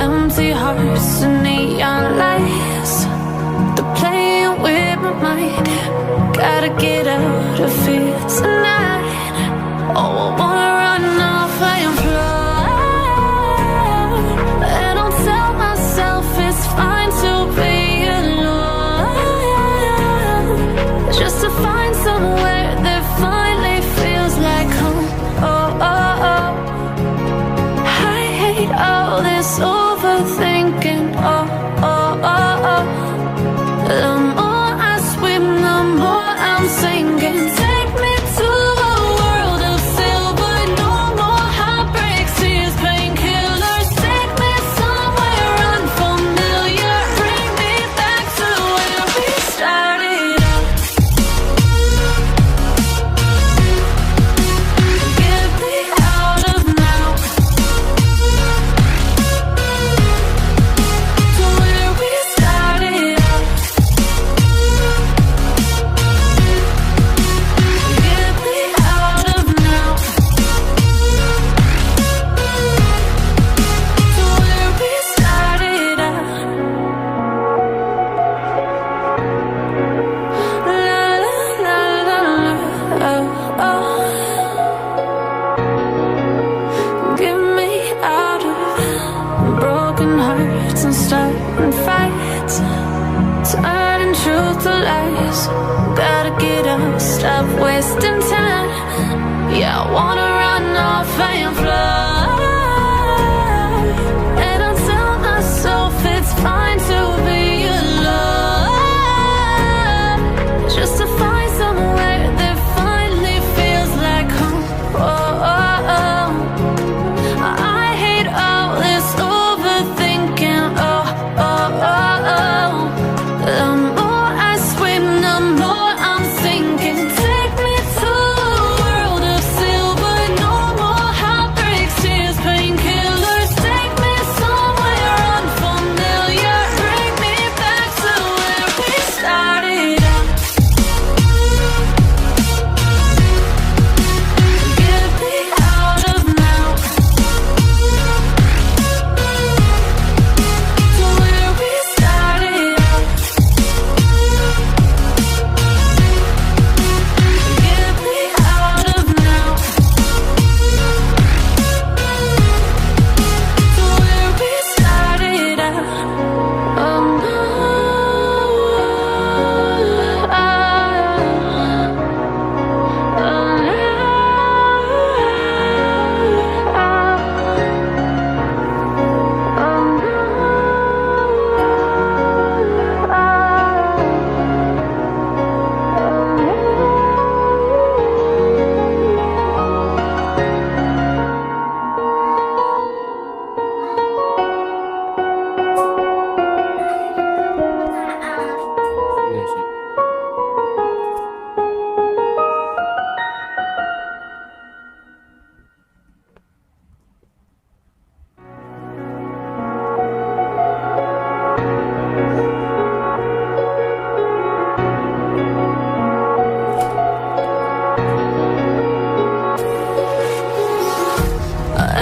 Empty hearts and neon lights, they're playing with my mind. Gotta get out of here tonight. Oh, I wanna run off and fly, and I'll tell myself it's fine to be alone, just to find somewhere that finally feels like home. Oh, oh, oh. I hate all this overthinking. Oh, oh, oh, oh. The more I swim, the more I'm sinking. Take me to a world of silver. No more heartbreaks, tears, painkillers. Take me somewhere unfamiliar. Bring me back to where we started out. Get me out of now, to where we started out. Get me out of now, to where we started out. La la la la la, oh, oh. Get me out of broken hearts and starting fights, turning truth to lies. Gotta get up, stop wasting time. Yeah, I wanna run off and fly, and I'll tell myself it's fine to be alone, just to find somewhere that finally feels like home. Oh, oh, oh. I hate all this overthinking. Oh, oh, oh, oh. The more I swim, the more I'm sinking. Take me to a world of silver. No more heartbreaks, tears, painkillers. Take me somewhere unfamiliar. Bring me back to where we started out. Get me out of now, to where we started out. Get me out of now, to where we started out. Oh, no. Iya sih.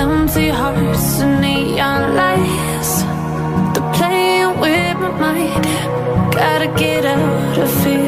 Empty hearts and neon lights, they're playing with my mind. Gotta get out of here